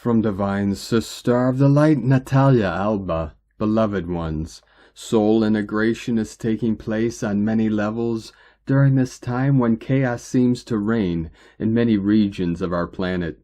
From divine sister of the light Natalia, Alba, beloved ones, soul integration is taking place on many levels during this time when chaos seems to reign in many regions of our planet.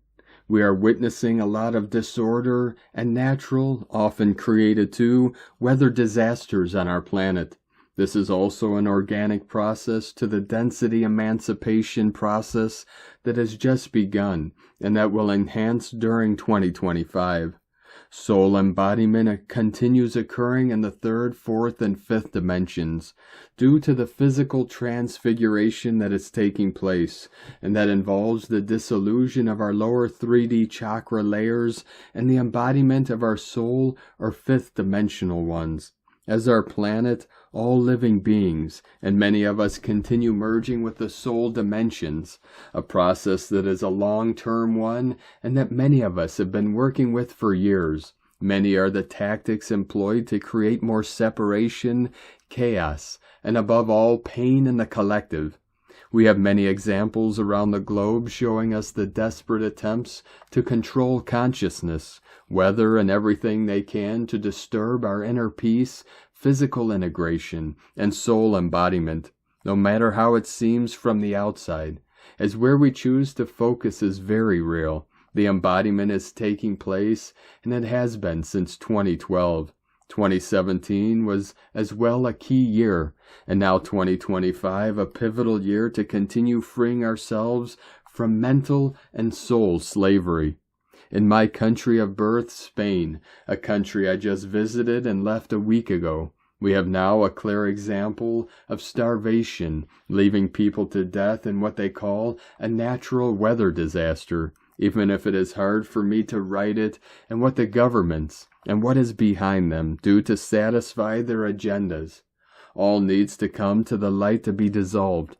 We are witnessing a lot of disorder and natural, often created too, weather disasters on our planet. This is also an organic process to the density emancipation process that has just begun and that will enhance during 2025. Soul embodiment continues occurring in the third, fourth, and fifth dimensions due to the physical transfiguration that is taking place and that involves the dissolution of our lower 3D chakra layers and the embodiment of our soul or fifth dimensional ones. As our planet, all living beings, and many of us continue merging with the soul dimensions, a process that is a long-term one and that many of us have been working with for years. Many are the tactics employed to create more separation, chaos, and above all, pain in the collective. We have many examples around the globe showing us the desperate attempts to control consciousness, whether and everything they can to disturb our inner peace, physical integration, and soul embodiment, no matter how it seems from the outside, as where we choose to focus is very real. The embodiment is taking place, and it has been since 2012. 2017 was as well a key year, and now 2025 a pivotal year to continue freeing ourselves from mental and soul slavery. In my country of birth, Spain, a country I just visited and left a week ago, we have now a clear example of starvation, leaving people to death in what they call a natural weather disaster, even if it is hard for me to write it, and what the governments and what is behind them do to satisfy their agendas. All needs to come to the light to be dissolved.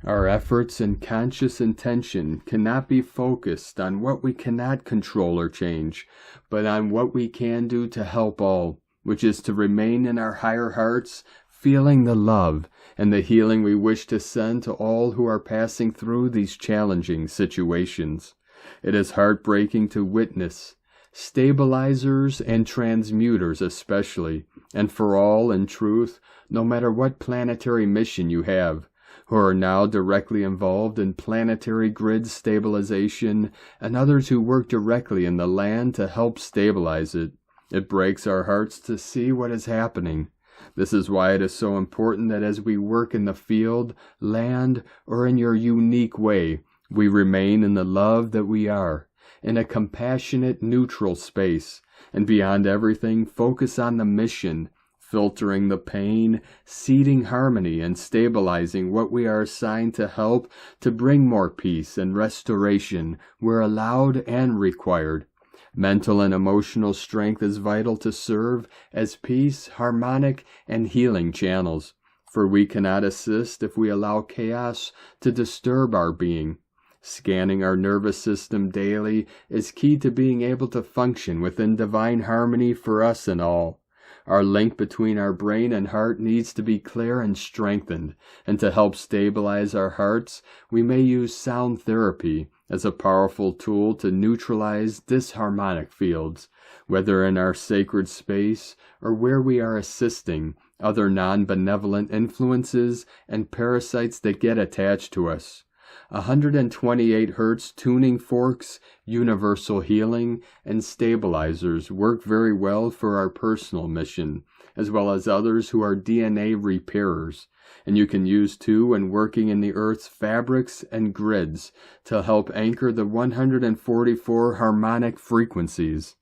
Our efforts and conscious intention cannot be focused on what we cannot control or change, but on what we can do to help all, which is to remain in our higher hearts, feeling the love and the healing we wish to send to all who are passing through these challenging situations. It is heartbreaking to witness stabilizers and transmuters especially, and for all in truth, no matter what planetary mission you have, who are now directly involved in planetary grid stabilization, and others who work directly in the land to help stabilize it. It breaks our hearts to see what is happening. This is why it is so important that as we work in the field, land, or in your unique way, we remain in the love that we are, in a compassionate, neutral space, and beyond everything, focus on the mission, filtering the pain, seeding harmony, and stabilizing what we are assigned to help to bring more peace and restoration where allowed and required. Mental and emotional strength is vital to serve as peace, harmonic, and healing channels, for we cannot assist if we allow chaos to disturb our being. Scanning our nervous system daily is key to being able to function within divine harmony for us and all. Our link between our brain and heart needs to be clear and strengthened, and to help stabilize our hearts, we may use sound therapy as a powerful tool to neutralize disharmonic fields, whether in our sacred space or where we are assisting other non-benevolent influences and parasites that get attached to us. 128 Hz tuning forks, universal healing, and stabilizers work very well for our personal mission, as well as others who are DNA repairers, and you can use too when working in the Earth's fabrics and grids to help anchor the 144 harmonic frequencies.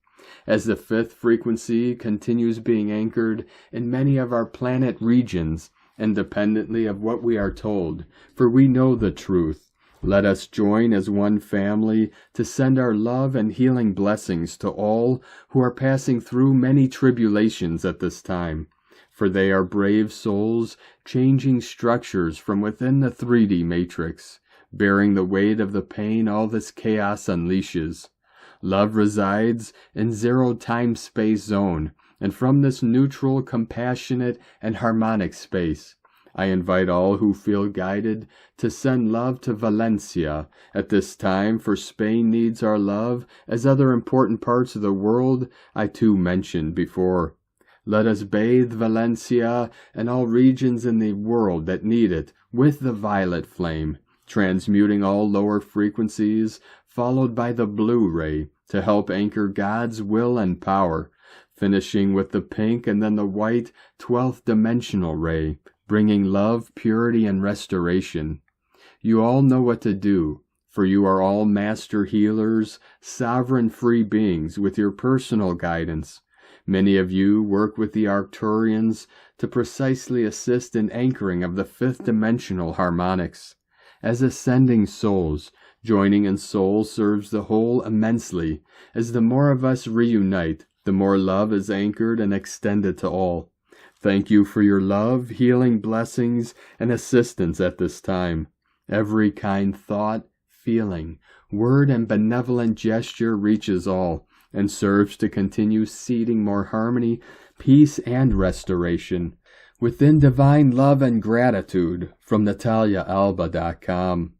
As the fifth frequency continues being anchored in many of our planet regions, independently of what we are told, for we know the truth. Let us join as one family to send our love and healing blessings to all who are passing through many tribulations at this time, for they are brave souls changing structures from within the 3D matrix, bearing the weight of the pain all this chaos unleashes. Love resides in zero time-space zone, and from this neutral, compassionate, and harmonic space, I invite all who feel guided to send love to Valencia at this time, for Spain needs our love, as other important parts of the world I too mentioned before. Let us bathe Valencia and all regions in the world that need it with the violet flame, transmuting all lower frequencies, followed by the blue ray to help anchor God's will and power, finishing with the pink and then the white 12th-dimensional ray, bringing love, purity, and restoration. You all know what to do, for you are all master healers, sovereign free beings with your personal guidance. Many of you work with the Arcturians to precisely assist in anchoring of the fifth-dimensional harmonics. As ascending souls, joining in soul serves the whole immensely, as the more of us reunite, the more love is anchored and extended to all. Thank you for your love, healing, blessings, and assistance at this time. Every kind thought, feeling, word, and benevolent gesture reaches all, and serves to continue seeding more harmony, peace, and restoration. Within divine love and gratitude, from NataliaAlba.com.